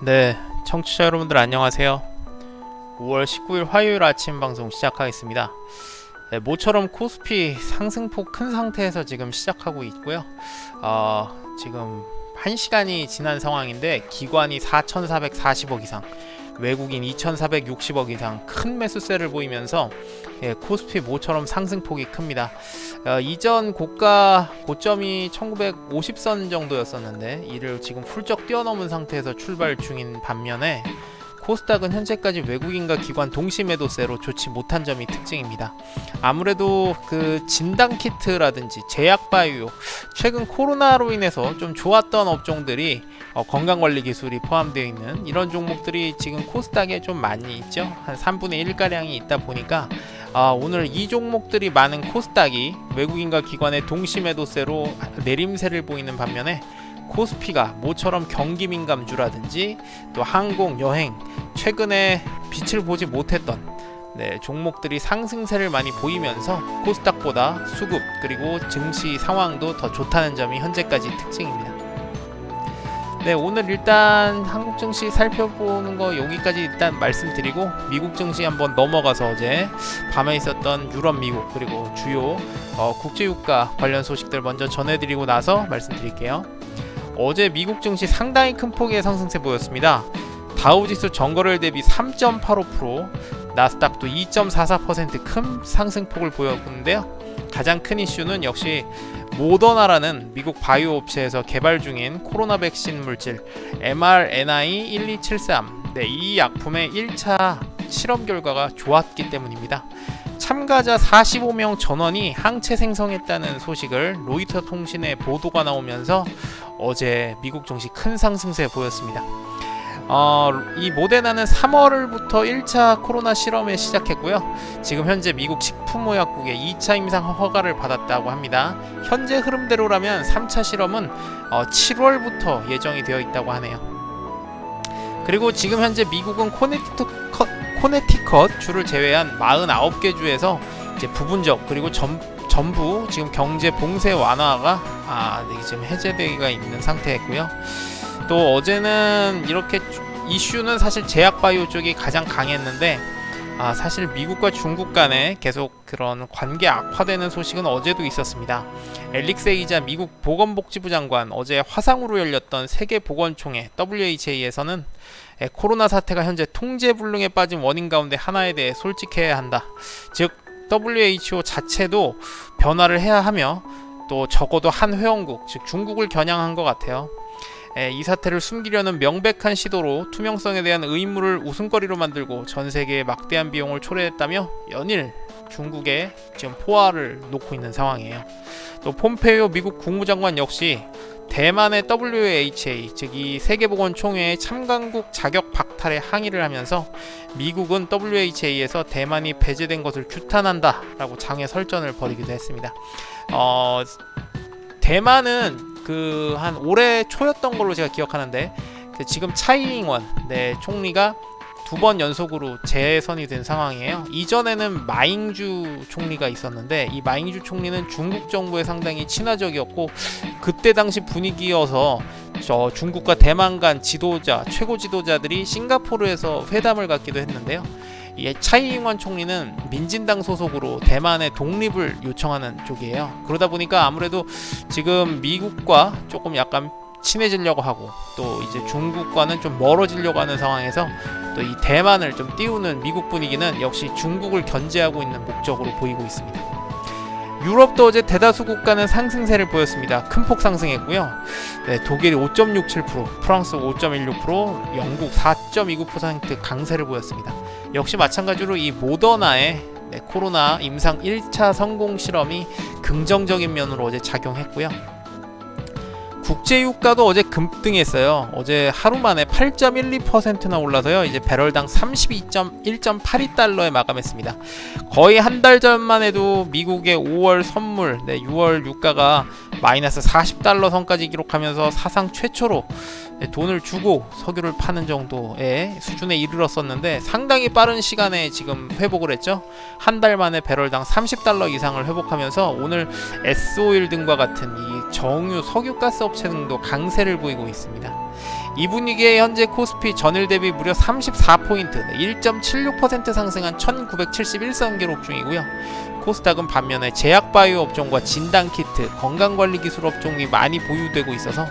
네, 청취자 여러분들 안녕하세요. 5월 19일 화요일 아침 방송 시작하겠습니다. 네, 모처럼 코스피 상승폭 큰 상태에서 지금 시작하고 있고요. 지금 1시간이 지난 상황인데 기관이 4,440억 이상, 외국인 2,460억 이상 큰 매수세를 보이면서 코스피 모처럼 상승폭이 큽니다. 이전 고점이 1950선 정도였었는데 이를 지금 훌쩍 뛰어넘은 상태에서 출발 중인 반면에 코스닥은 현재까지 외국인과 기관 동시 매도세로 좋지 못한 점이 특징입니다. 아무래도 그 진단키트라든지 제약바이오, 최근 코로나로 인해서 좀 좋았던 업종들이 건강관리 기술이 포함되어 있는 이런 종목들이 지금 코스닥에 좀 많이 있죠. 한 3분의 1가량이 있다 보니까 오늘 이 종목들이 많은 코스닥이 외국인과 기관의 동시 매도세로 내림세를 보이는 반면에 코스피가 모처럼 경기민감주라든지 또 항공, 여행, 최근에 빛을 보지 못했던 종목들이 상승세를 많이 보이면서 코스닥보다 수급 그리고 증시 상황도 더 좋다는 점이 현재까지 특징입니다. 오늘 일단 한국 증시 살펴보는 거 여기까지 일단 말씀드리고 미국 증시 한번 넘어가서 어제 밤에 있었던 유럽, 미국 그리고 주요 국제유가 관련 소식들 먼저 전해드리고 나서 말씀드릴게요. 어제 미국 증시 상당히 큰 폭의 상승세 보였습니다. 다우지수 전거래일 대비 3.85%, 나스닥도 2.44% 큰 상승폭을 보였는데요. 가장 큰 이슈는 역시 모더나라는 미국 바이오 업체에서 개발 중인 코로나 백신 물질 mRNA-1273, 이 약품의 1차 실험 결과가 좋았기 때문입니다. 참가자 45명 전원이 항체 생성했다는 소식을 로이터 통신의 보도가 나오면서 어제 미국 증시 큰 상승세 보였습니다. 이 모데나는 3월부터 1차 코로나 실험에 시작했고요. 지금 현재 미국 식품의약국에 2차 임상 허가를 받았다고 합니다. 현재 흐름대로라면 3차 실험은 7월부터 예정이 되어 있다고 하네요. 그리고 지금 현재 미국은 코네티컷 주를 제외한 49개 주에서 이제 부분적 그리고 전부 지금 경제 봉쇄 완화가 지금 해제되기가 있는 상태였고요. 또 어제는 이렇게 이슈는 사실 제약바이오 쪽이 가장 강했는데 사실 미국과 중국 간에 계속 그런 관계 악화되는 소식은 어제도 있었습니다. 앨릭세이자 미국 보건복지부 장관 어제 화상으로 열렸던 세계보건총회 WHA에서는 코로나 사태가 현재 통제불능에 빠진 원인 가운데 하나에 대해 솔직해야 한다. 즉 WHO 자체도 변화를 해야 하며 또 적어도 한 회원국, 즉 중국을 겨냥한 것 같아요. 이 사태를 숨기려는 명백한 시도로 투명성에 대한 의무를 웃음거리로 만들고 전 세계에 막대한 비용을 초래했다며 연일 중국에 지금 포화를 놓고 있는 상황이에요. 또 폼페이오 미국 국무장관 역시 대만의 WHA, 즉 이 세계보건총회의 참관국 자격 박탈에 항의를 하면서 미국은 WHA에서 대만이 배제된 것을 규탄한다 라고 장외 설전을 벌이기도 했습니다. 대만은 한 올해 초였던 걸로 제가 기억하는데 지금 차이잉원 총리가 2번 연속으로 재선이 된 상황이에요. 이전에는 마잉주 총리가 있었는데 이 마잉주 총리는 중국 정부에 상당히 친화적이었고 그때 당시 분위기여서 중국과 대만 간 최고 지도자들이 싱가포르에서 회담을 갖기도 했는데요. 이 차이잉원 총리는 민진당 소속으로 대만의 독립을 요청하는 쪽이에요. 그러다 보니까 아무래도 지금 미국과 조금 약간 친해지려고 하고 또 이제 중국과는 좀 멀어지려고 하는 상황에서 또 이 대만을 좀 띄우는 미국 분위기는 역시 중국을 견제하고 있는 목적으로 보이고 있습니다. 유럽도 어제 대다수 국가는 상승세를 보였습니다. 큰 폭 상승했고요. 독일이 5.67%, 프랑스 5.16%, 영국 4.29% 강세를 보였습니다. 역시 마찬가지로 이 모더나의 코로나 임상 1차 성공 실험이 긍정적인 면으로 어제 작용했고요. 국제유가도 어제 급등했어요. 어제 하루 만에 8.12%나 올라서요. 이제 배럴당 32.1.82달러에 마감했습니다. 거의 한 달 전만 해도 미국의 5월 선물, 6월 유가가 마이너스 40달러 선까지 기록하면서 사상 최초로 돈을 주고 석유를 파는 정도의 수준에 이르렀었는데 상당히 빠른 시간에 지금 회복을 했죠. 한 달 만에 배럴당 30달러 이상을 회복하면서 오늘 S-오일 등과 같은 이 정유 석유가스 업체 등도 강세를 보이고 있습니다. 이 분위기에 현재 코스피 전일 대비 무려 34포인트 1.76% 상승한 1971선 기록 중이고요. 코스닥은 반면에 제약바이오 업종과 진단키트, 건강관리기술 업종이 많이 보유되고 있어서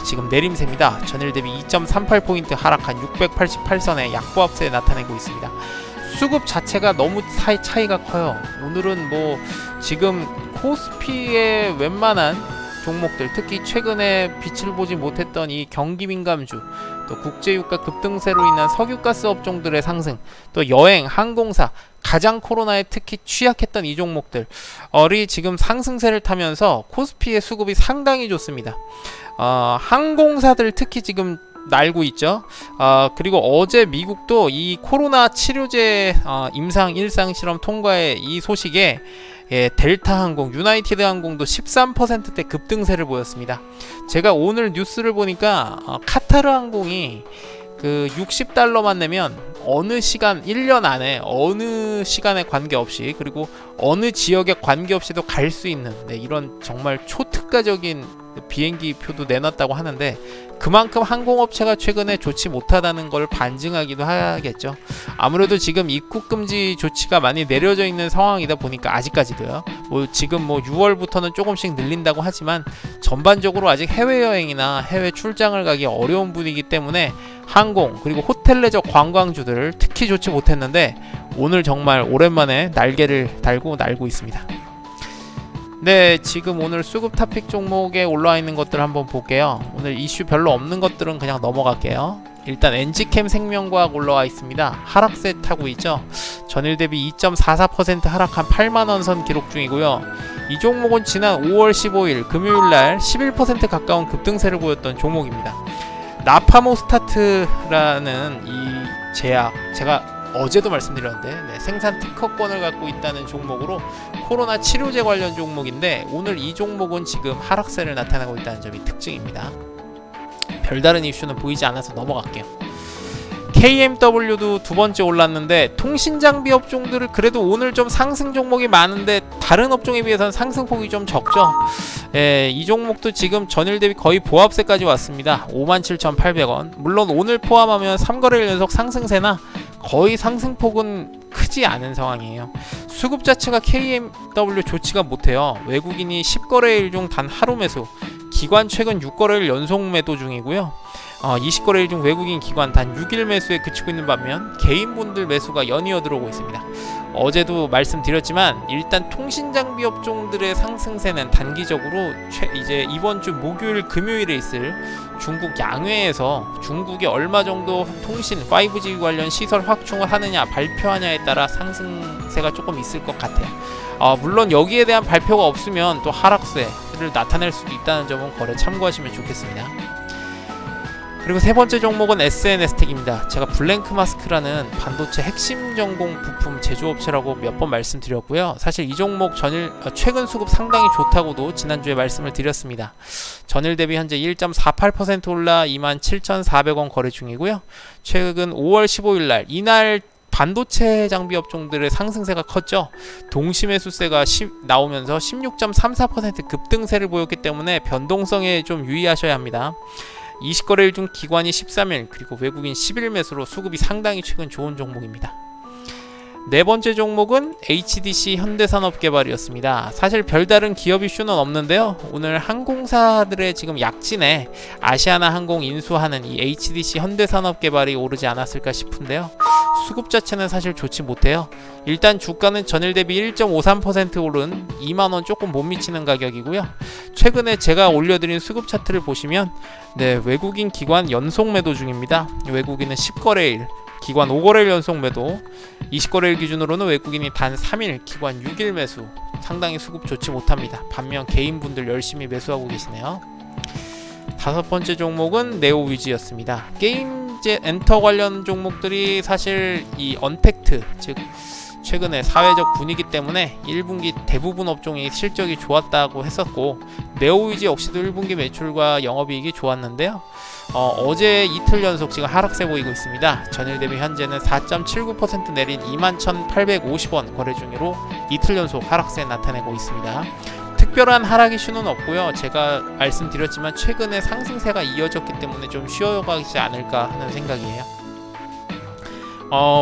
지금 내림세입니다. 전일 대비 2.38포인트 하락한 688선의 약보합세 나타내고 있습니다. 수급 자체가 너무 차이가 커요. 오늘은 뭐 지금 코스피의 웬만한 종목들, 특히 최근에 빛을 보지 못했던 이 경기민감주, 또 국제유가 급등세로 인한 석유가스 업종들의 상승, 또 여행, 항공사, 가장 코로나에 특히 취약했던 이 종목들이 지금 상승세를 타면서 코스피의 수급이 상당히 좋습니다. 항공사들 특히 지금 날고 있죠. 그리고 어제 미국도 이 코로나 치료제 임상 일상 실험 통과의 이 소식에 델타 항공, 유나이티드 항공도 13%대 급등세를 보였습니다. 제가 오늘 뉴스를 보니까 카타르 항공이 그 $60만 내면 어느 시간 1년 안에 어느 시간에 관계없이 그리고 어느 지역에 관계없이도 갈 수 있는 이런 정말 초특가적인 비행기 표도 내놨다고 하는데 그만큼 항공업체가 최근에 좋지 못하다는 걸 반증하기도 하겠죠. 아무래도 지금 입국 금지 조치가 많이 내려져 있는 상황이다 보니까 아직까지도요. 지금 6월부터는 조금씩 늘린다고 하지만 전반적으로 아직 해외여행이나 해외 출장을 가기 어려운 분위기 때문에 항공 그리고 호텔 레저 관광주들 특히 좋지 못했는데 오늘 정말 오랜만에 날개를 달고 날고 있습니다. 네, 지금 오늘 수급 탑픽 종목에 올라와 있는 것들 한번 볼게요. 오늘 이슈 별로 없는 것들은 그냥 넘어갈게요. 일단 엔지캠 생명과학 올라와 있습니다. 하락세 타고 있죠. 전일 대비 2.44% 하락한 8만원 선 기록 중이고요. 이 종목은 지난 5월 15일 금요일날 11% 가까운 급등세를 보였던 종목입니다. 나파모스타트라는 이 제약, 제가 어제도 말씀드렸는데 생산 특허권을 갖고 있다는 종목으로 코로나 치료제 관련 종목인데 오늘 이 종목은 지금 하락세를 나타내고 있다는 점이 특징입니다. 별다른 이슈는 보이지 않아서 넘어갈게요. KMW도 두 번째 올랐는데 통신장비 업종들을 그래도 오늘 좀 상승 종목이 많은데 다른 업종에 비해서는 상승폭이 좀 적죠. 이 종목도 지금 전일 대비 거의 보합세까지 왔습니다. 57,800원. 물론 오늘 포함하면 3거래일 연속 상승세나 거의 상승폭은 크지 않은 상황이에요. 수급 자체가 KMW 좋지가 못해요. 외국인이 10거래일 중 단 하루 매수, 기관 최근 6거래일 연속 매도 중이고요. 20거래일 중 외국인 기관 단 6일 매수에 그치고 있는 반면 개인분들 매수가 연이어 들어오고 있습니다. 어제도 말씀드렸지만 일단 통신장비 업종들의 상승세는 단기적으로 이제 이번 주 목요일 금요일에 있을 중국 양회에서 중국이 얼마 정도 통신 5G 관련 시설 확충을 하느냐 발표하냐에 따라 상승세가 조금 있을 것 같아요. 물론 여기에 대한 발표가 없으면 또 하락세를 나타낼 수도 있다는 점은 거래 참고하시면 좋겠습니다. 그리고 세 번째 종목은 SNS텍입니다. 제가 블랭크마스크라는 반도체 핵심 전공 부품 제조업체라고 몇 번 말씀드렸고요. 사실 이 종목 최근 수급 상당히 좋다고도 지난주에 말씀을 드렸습니다. 전일 대비 현재 1.48% 올라 27,400원 거래 중이고요. 최근 5월 15일날 이날 반도체 장비 업종들의 상승세가 컸죠. 동시 매수세가 나오면서 16.34% 급등세를 보였기 때문에 변동성에 좀 유의하셔야 합니다. 20거래일 중 기관이 13일 그리고 외국인 10일 매수로 수급이 상당히 최근 좋은 종목입니다. 네 번째 종목은 HDC 현대산업개발이었습니다. 사실 별다른 기업 이슈는 없는데요. 오늘 항공사들의 지금 약진에 아시아나항공 인수하는 이 HDC 현대산업개발이 오르지 않았을까 싶은데요. 수급 자체는 사실 좋지 못해요. 일단 주가는 전일 대비 1.53% 오른 2만원 조금 못 미치는 가격이고요. 최근에 제가 올려드린 수급 차트를 보시면 외국인 기관 연속 매도 중입니다. 외국인은 10거래일 기관 5거래일 연속 매도, 20거래일 기준으로는 외국인이 단 3일, 기관 6일 매수. 상당히 수급 좋지 못합니다. 반면 개인분들 열심히 매수하고 계시네요. 다섯 번째 종목은 네오위즈였습니다. 게임제 엔터 관련 종목들이 사실 이 언택트, 즉 최근에 사회적 분위기 때문에 1분기 대부분 업종이 실적이 좋았다고 했었고, 네오위즈 역시도 1분기 매출과 영업이익이 좋았는데요. 어제 이틀 연속 지금 하락세 보이고 있습니다. 전일 대비 현재는 4.79% 내린 21,850원 거래 중으로 이틀 연속 하락세 나타내고 있습니다. 특별한 하락 이슈는 없고요. 제가 말씀드렸지만 최근에 상승세가 이어졌기 때문에 좀 쉬어가지 않을까 하는 생각이에요.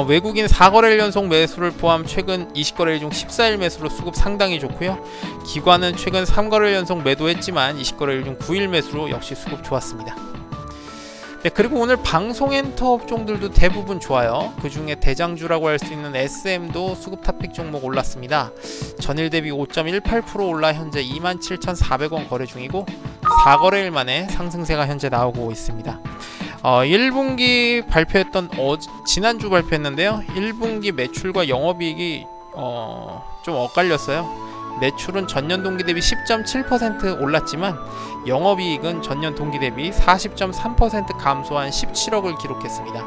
외국인 4거래일 연속 매수를 포함 최근 20거래일 중 14일 매수로 수급 상당히 좋고요. 기관은 최근 3거래일 연속 매도했지만 20거래일 중 9일 매수로 역시 수급 좋았습니다. 네, 그리고 오늘 방송 엔터 업종들도 대부분 좋아요. 그 중에 대장주라고 할 수 있는 SM도 수급 탑픽 종목 올랐습니다. 전일 대비 5.18% 올라 현재 27,400원 거래 중이고 4거래일 만에 상승세가 현재 나오고 있습니다. 1분기 발표했던 지난주 발표했는데요. 1분기 매출과 영업이익이 좀 엇갈렸어요. 매출은 전년 동기 대비 10.7% 올랐지만 영업이익은 전년 동기 대비 40.3% 감소한 17억을 기록했습니다.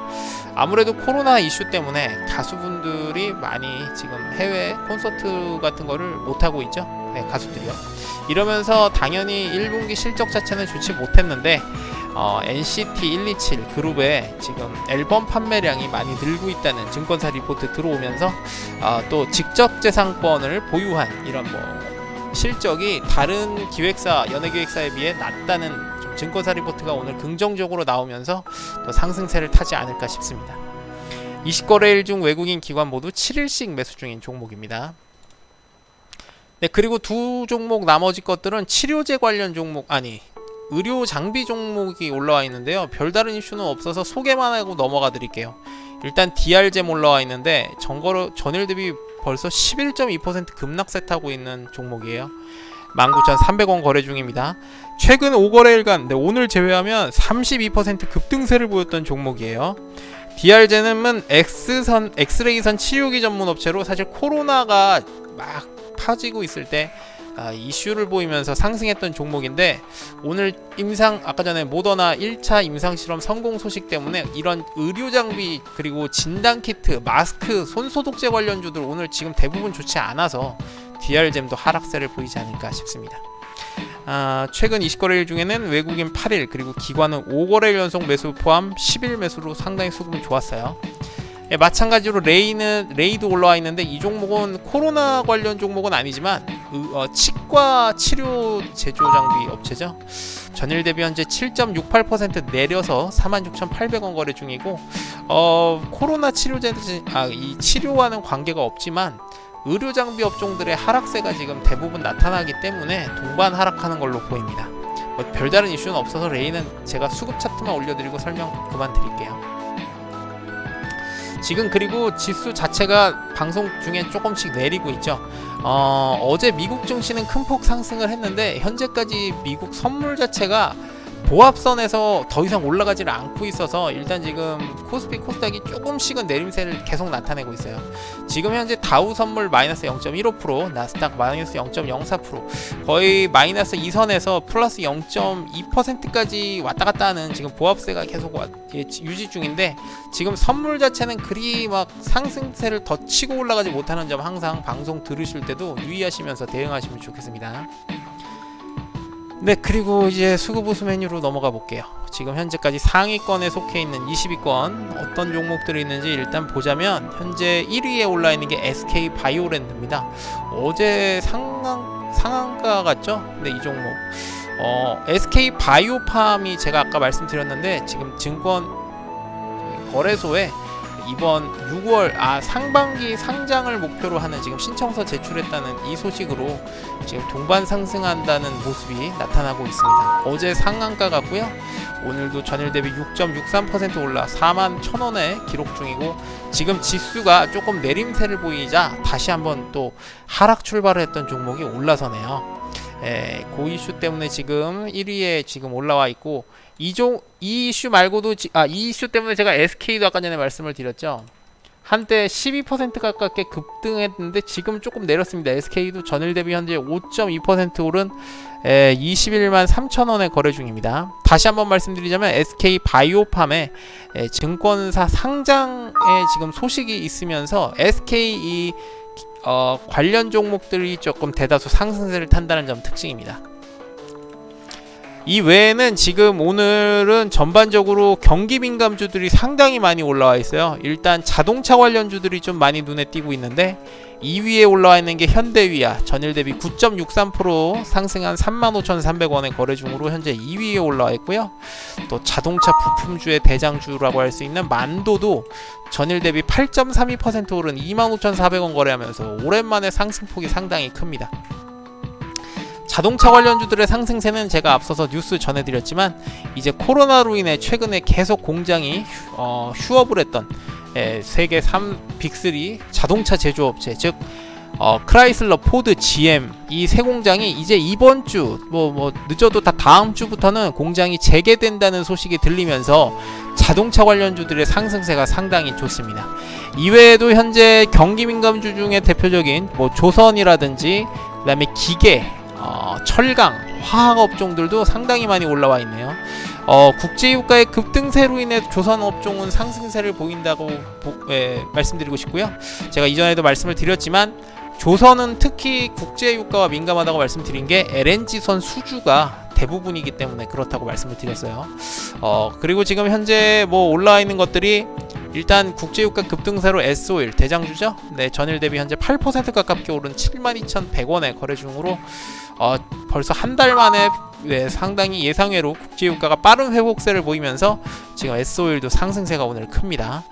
아무래도 코로나 이슈 때문에 가수분들이 많이 지금 해외 콘서트 같은 거를 못하고 있죠. 네, 가수들이요. 이러면서 당연히 1분기 실적 자체는 좋지 못했는데 NCT 127 그룹의 지금 앨범 판매량이 많이 늘고 있다는 증권사 리포트 들어오면서 또 직접재산권을 보유한 이런 실적이 다른 기획사, 연예기획사에 비해 낮다는 좀 증권사 리포트가 오늘 긍정적으로 나오면서 또 상승세를 타지 않을까 싶습니다. 20거래일 중 외국인 기관 모두 7일씩 매수 중인 종목입니다. 네, 그리고 두 종목 나머지 것들은 치료제 관련 종목 의료 장비 종목이 올라와 있는데요. 별다른 이슈는 없어서 소개만 하고 넘어가 드릴게요. 일단 DR잼 올라와 있는데 전일 대비 벌써 11.2% 급락세 타고 있는 종목이에요. 19,300원 거래 중입니다. 최근 5거래일간 오늘 제외하면 32% 급등세를 보였던 종목이에요. DR잼은 엑스레이선 치료기 전문 업체로 사실 코로나가 막 퍼지고 있을 때 이슈를 보이면서 상승했던 종목인데 오늘 아까 전에 모더나 1차 임상실험 성공 소식 때문에 이런 의료장비 그리고 진단키트, 마스크, 손소독제 관련주들 오늘 지금 대부분 좋지 않아서 DR잼도 하락세를 보이지 않을까 싶습니다. 최근 20거래일 중에는 외국인 8일 그리고 기관은 5거래일 연속 매수 포함 10일 매수로 상당히 수급이 좋았어요. 예, 마찬가지로 레이도 올라와 있는데 이 종목은 코로나 관련 종목은 아니지만 치과 치료 제조 장비 업체죠. 전일 대비 현재 7.68% 내려서 46,800원 거래 중이고 코로나 이 치료와는 관계가 없지만 의료 장비 업종들의 하락세가 지금 대부분 나타나기 때문에 동반 하락하는 걸로 보입니다. 별다른 이슈는 없어서 레이는 제가 수급 차트만 올려드리고 설명 그만 드릴게요. 지금 그리고 지수 자체가 방송 중에 조금씩 내리고 있죠. 어제 미국 증시는 큰 폭 상승을 했는데 현재까지 미국 선물 자체가 보합선에서 더 이상 올라가지를 않고 있어서 일단 지금 코스피 코스닥이 조금씩은 내림세를 계속 나타내고 있어요. 지금 현재 다우 선물 마이너스 0.15%, 나스닥 마이너스 0.04%, 거의 마이너스 2선에서 플러스 0.2%까지 왔다 갔다 하는 지금 보합세가 계속 유지 중인데 지금 선물 자체는 그리 막 상승세를 더 치고 올라가지 못하는 점 항상 방송 들으실 때도 유의하시면서 대응하시면 좋겠습니다. 네, 그리고 이제 수급우수 메뉴로 넘어가 볼게요. 지금 현재까지 상위권에 속해 있는 20위권 어떤 종목들이 있는지 일단 보자면 현재 1위에 올라 있는 게 SK 바이오랜드입니다. 어제 상한가 같죠? 네, 이 종목. SK 바이오팜이 제가 아까 말씀드렸는데 지금 증권 거래소에 이번 6월 상반기 상장을 목표로 하는 지금 신청서 제출했다는 이 소식으로 지금 동반 상승한다는 모습이 나타나고 있습니다. 어제 상한가 같고요. 오늘도 전일 대비 6.63% 올라 41,000원에 기록 중이고 지금 지수가 조금 내림세를 보이자 다시 한번 또 하락 출발을 했던 종목이 올라서네요. 그 이슈 때문에 지금 1위에 지금 올라와 있고 이 이슈 말고도 이 이슈 때문에 제가 SK도 아까 전에 말씀을 드렸죠. 한때 12% 가깝게 급등했는데 지금 조금 내렸습니다. SK도 전일 대비 현재 5.2% 오른 21만 3천원에 거래 중입니다. 다시 한번 말씀드리자면 SK 바이오팜의 증권사 상장에 지금 소식이 있으면서 SK 관련 종목들이 조금 대다수 상승세를 탄다는 점 특징입니다. 이 외에는 지금 오늘은 전반적으로 경기 민감주들이 상당히 많이 올라와 있어요. 일단 자동차 관련주들이 좀 많이 눈에 띄고 있는데 2위에 올라와 있는 게 현대위아, 전일 대비 9.63% 상승한 35,300원의 거래 중으로 현재 2위에 올라와 있고요. 또 자동차 부품주의 대장주라고 할 수 있는 만도도 전일 대비 8.32% 오른 25,400원 거래하면서 오랜만에 상승폭이 상당히 큽니다. 자동차 관련주들의 상승세는 제가 앞서서 뉴스 전해드렸지만 이제 코로나로 인해 최근에 계속 공장이 휴업을 했던 세계 3빅3 자동차 제조업체, 즉 크라이슬러, 포드, GM 이 세 공장이 이제 이번 주 늦어도 다 다음 주부터는 공장이 재개된다는 소식이 들리면서 자동차 관련주들의 상승세가 상당히 좋습니다. 이외에도 현재 경기 민감주 중에 대표적인 조선이라든지 그다음에 기계, 철강, 화학 업종들도 상당히 많이 올라와 있네요. 국제유가의 급등세로 인해 조선 업종은 상승세를 보인다고 말씀드리고 싶고요. 제가 이전에도 말씀을 드렸지만 조선은 특히 국제유가와 민감하다고 말씀드린 게 LNG선 수주가 대부분이기 때문에 그렇다고 말씀을 드렸어요. 그리고 지금 현재 올라와 있는 것들이 일단 국제유가 급등세로 S오일 대장주죠. 네, 전일 대비 현재 8% 가깝게 오른 72,100원에 거래 중으로 벌써 한 달 만에 상당히 예상외로 국제유가가 빠른 회복세를 보이면서 지금 S오일도 상승세가 오늘 큽니다.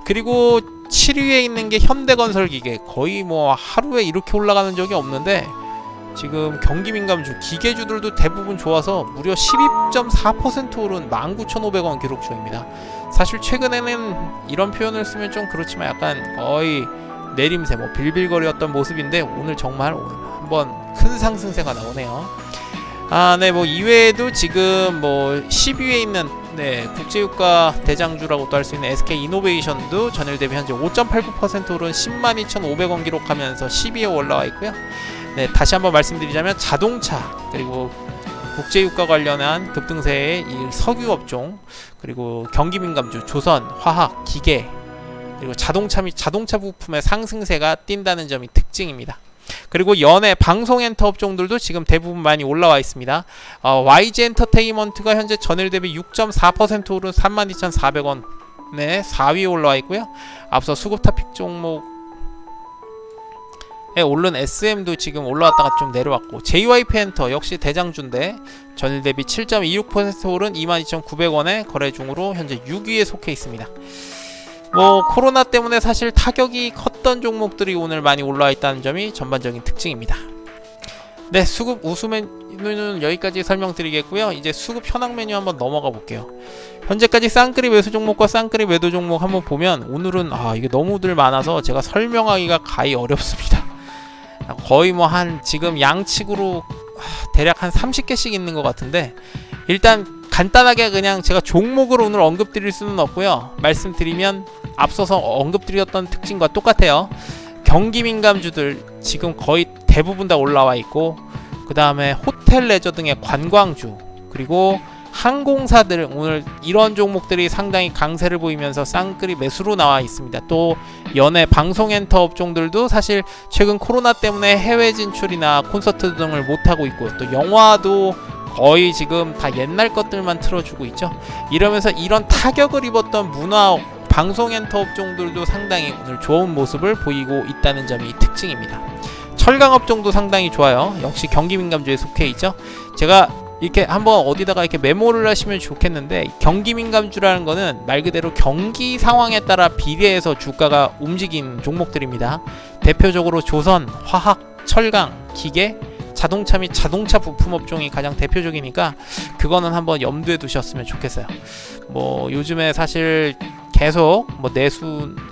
그리고 7위에 있는 게 현대건설기계, 거의 하루에 이렇게 올라가는 적이 없는데 지금 경기 민감주 기계주들도 대부분 좋아서 무려 12.4% 오른 19,500원 기록 중입니다. 사실 최근에는 이런 표현을 쓰면 좀 그렇지만 약간 거의 내림세, 빌빌거리였던 모습인데 오늘 정말 한번 큰 상승세가 나오네요. 이외에도 지금 10위에 있는 국제유가 대장주라고도 할 수 있는 SK이노베이션도 전일 대비 현재 5.89% 오른 102,500원 기록하면서 10위에 올라와 있고요. 다시 한번 말씀드리자면 자동차 그리고 국제유가 관련한 급등세의 이 석유업종 그리고 경기민감주 조선, 화학, 기계 그리고 자동차 및 자동차 부품의 상승세가 띈다는 점이 특징입니다. 그리고 연예, 방송 엔터 업종들도 지금 대부분 많이 올라와 있습니다. YG 엔터테인먼트가 현재 전일 대비 6.4% 오른 32,400원에 4위에 올라와 있고요. 앞서 수급 타픽 종목에 오른 SM도 지금 올라왔다가 좀 내려왔고, JYP 엔터 역시 대장주인데 전일 대비 7.26% 오른 22,900원에 거래 중으로 현재 6위에 속해 있습니다. 코로나 때문에 사실 타격이 컸던 종목들이 오늘 많이 올라와 있다는 점이 전반적인 특징입니다. 네, 수급 우수 메뉴는 여기까지 설명드리겠고요. 이제 수급 현황 메뉴 한번 넘어가 볼게요. 현재까지 쌍끌이 매수 종목과 쌍끌이 매도 종목 한번 보면 오늘은 이게 너무들 많아서 제가 설명하기가 가히 어렵습니다. 거의 지금 양측으로 대략 한 30개씩 있는 것 같은데, 일단 간단하게 그냥 제가 종목으로 오늘 언급드릴 수는 없고요. 말씀드리면 앞서서 언급드렸던 특징과 똑같아요. 경기 민감주들 지금 거의 대부분 다 올라와 있고, 그 다음에 호텔 레저 등의 관광주, 그리고 항공사들, 오늘 이런 종목들이 상당히 강세를 보이면서 쌍끌이 매수로 나와 있습니다. 또 연예, 방송 엔터 업종들도 사실 최근 코로나 때문에 해외 진출이나 콘서트 등을 못하고 있고, 또 영화도 거의 지금 다 옛날 것들만 틀어주고 있죠. 이러면서 이런 타격을 입었던 문화, 방송 엔터 업종들도 상당히 오늘 좋은 모습을 보이고 있다는 점이 특징입니다. 철강 업종도 상당히 좋아요. 역시 경기 민감주에 속해 있죠. 제가 이렇게 한번 어디다가 이렇게 메모를 하시면 좋겠는데, 경기 민감주라는 거는 말 그대로 경기 상황에 따라 비례해서 주가가 움직이는 종목들입니다. 대표적으로 조선, 화학, 철강, 기계, 자동차 및 자동차 부품 업종이 가장 대표적이니까 그거는 한번 염두에 두셨으면 좋겠어요. 요즘에 사실 계속 뭐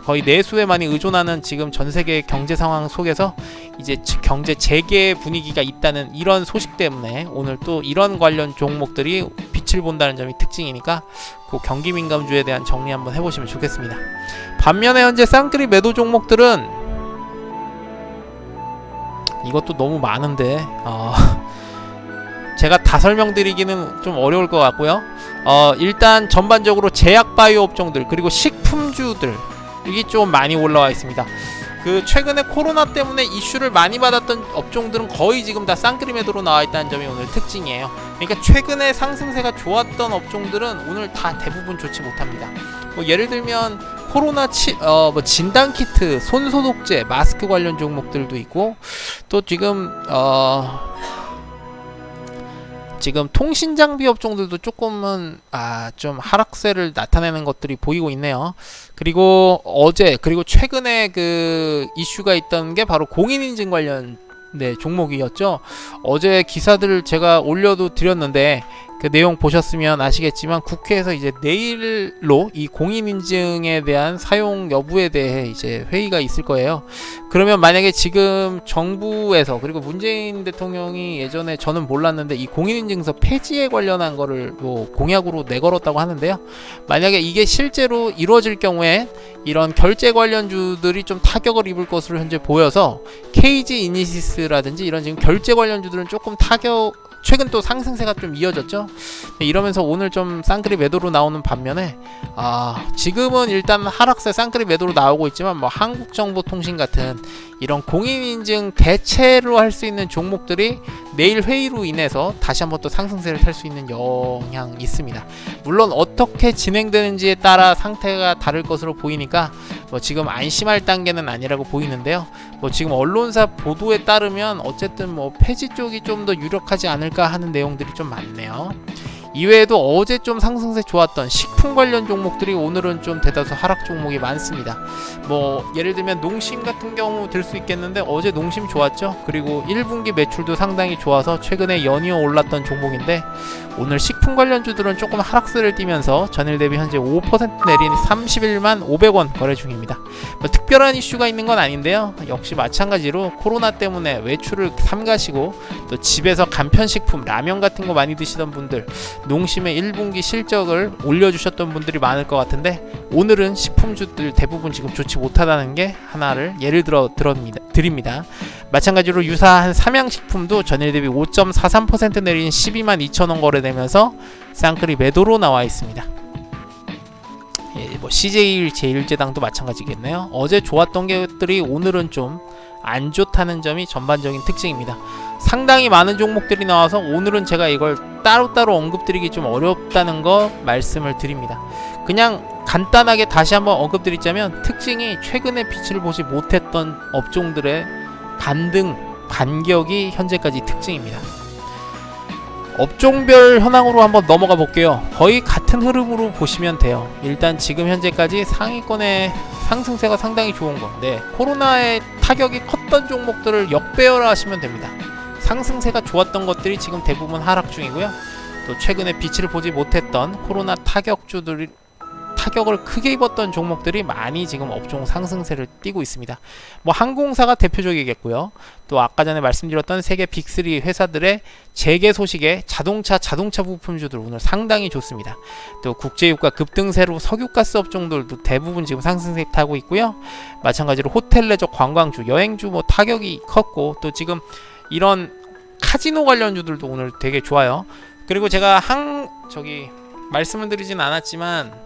거의 내수에 많이 의존하는 지금 전 세계 경제 상황 속에서 이제 경제 재개 분위기가 있다는 이런 소식 때문에 오늘 또 이런 관련 종목들이 빛을 본다는 점이 특징이니까 그 경기 민감주에 대한 정리 한번 해보시면 좋겠습니다. 반면에 현재 쌍끌이 매도 종목들은 이것도 너무 많은데 제가 다 설명드리기는 좀 어려울 것 같고요. 일단 전반적으로 제약 바이오 업종들 그리고 식품주들 이게 좀 많이 올라와 있습니다. 그 최근에 코로나 때문에 이슈를 많이 받았던 업종들은 거의 지금 다 쌍끌이 매도로 나와 있다는 점이 오늘 특징이에요. 그러니까 최근에 상승세가 좋았던 업종들은 오늘 다 대부분 좋지 못합니다. 뭐 예를 들면 코로나 진단 키트, 손 소독제, 마스크 관련 종목들도 있고 또 지금 통신 장비 업종들도 조금은 좀 하락세를 나타내는 것들이 보이고 있네요. 그리고 최근에 그 이슈가 있던 게 바로 공인인증 관련 종목이었죠. 어제 기사들을 제가 올려도 드렸는데 그 내용 보셨으면 아시겠지만 국회에서 이제 내일로 이 공인인증에 대한 사용 여부에 대해 이제 회의가 있을 거예요. 그러면 만약에 지금 정부에서 그리고 문재인 대통령이 예전에 저는 몰랐는데 이 공인인증서 폐지에 관련한 거를 뭐 공약으로 내걸었다고 하는데요. 만약에 이게 실제로 이루어질 경우에 이런 결제 관련주들이 좀 타격을 입을 것으로 현재 보여서 KG 이니시스라든지 이런 지금 결제 관련주들은 조금 최근 또 상승세가 좀 이어졌죠. 이러면서 오늘 좀 쌍끌이 매도로 나오는 반면에 지금은 일단 하락세 쌍끌이 매도로 나오고 있지만 뭐 한국정보통신 같은 이런 공인인증 대체로 할 수 있는 종목들이 내일 회의로 인해서 다시 한번 또 상승세를 탈 수 있는 영향이 있습니다. 물론 어떻게 진행되는지에 따라 상태가 다를 것으로 보이니까 뭐 지금 안심할 단계는 아니라고 보이는데요. 뭐 지금 언론사 보도에 따르면 어쨌든 뭐 폐지 쪽이 좀 더 유력하지 않을까 하는 내용들이 좀 많네요. 이외에도 어제 좀 상승세 좋았던 식품 관련 종목들이 오늘은 좀 대다수 하락 종목이 많습니다. 뭐 예를 들면 농심 같은 경우 들 수 있겠는데 어제 농심 좋았죠. 그리고 1분기 매출도 상당히 좋아서 최근에 연이어 올랐던 종목인데 오늘 식품 관련주들은 조금 하락세를 띠면서 전일 대비 현재 5% 내린 31만 500원 거래 중입니다. 뭐 특별한 이슈가 있는 건 아닌데요. 역시 마찬가지로 코로나 때문에 외출을 삼가시고 또 집에서 간편식품 라면 같은 거 많이 드시던 분들 농심의 1분기 실적을 올려주셨던 분들이 많을 것 같은데 오늘은 식품주들 대부분 지금 좋지 못하다는 게 하나를 예를 들어 드립니다. 마찬가지로 유사한 삼양식품도 전일 대비 5.43% 내린 12만 2천원 거래되면서 쌍끌이 매도로 나와 있습니다. 뭐 CJ 제일제당도 마찬가지겠네요. 어제 좋았던 것들이 오늘은 좀 안 좋다는 점이 전반적인 특징입니다. 상당히 많은 종목들이 나와서 오늘은 제가 이걸 따로따로 언급드리기 좀 어렵다는 거 말씀을 드립니다. 그냥 간단하게 다시 한번 언급드리자면 특징이 최근에 빛을 보지 못했던 업종들의 반격이 현재까지 특징입니다. 업종별 현황으로 한번 넘어가 볼게요. 거의 같은 흐름으로 보시면 돼요. 일단 지금 현재까지 상위권의 상승세가 상당히 좋은 건데 코로나의 타격이 컸던 종목들을 역배열하시면 됩니다. 상승세가 좋았던 것들이 지금 대부분 하락 중이고요. 또 최근에 빛을 보지 못했던 코로나 타격을 크게 입었던 종목들이 많이 지금 업종 상승세를 띠고 있습니다. 뭐 항공사가 대표적이겠고요. 또 아까 전에 말씀드렸던 세계 빅3 회사들의 재개 소식에 자동차 부품주들 오늘 상당히 좋습니다. 또 국제유가 급등세로 석유가스 업종들도 대부분 지금 상승세 타고 있고요. 마찬가지로 호텔 내적 관광주, 여행주 뭐 타격이 컸고 또 지금 이런 카지노 관련주들도 오늘 되게 좋아요. 그리고 제가 말씀을 드리진 않았지만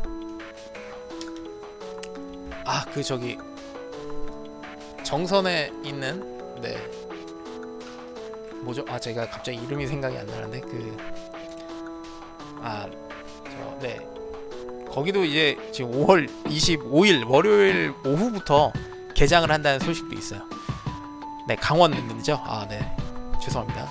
정선에 있는 제가 갑자기 이름이 생각이 안 나는데 거기도 이제 지금 5월 25일 월요일 오후부터 개장을 한다는 소식도 있어요. 강원랜드죠. 죄송합니다.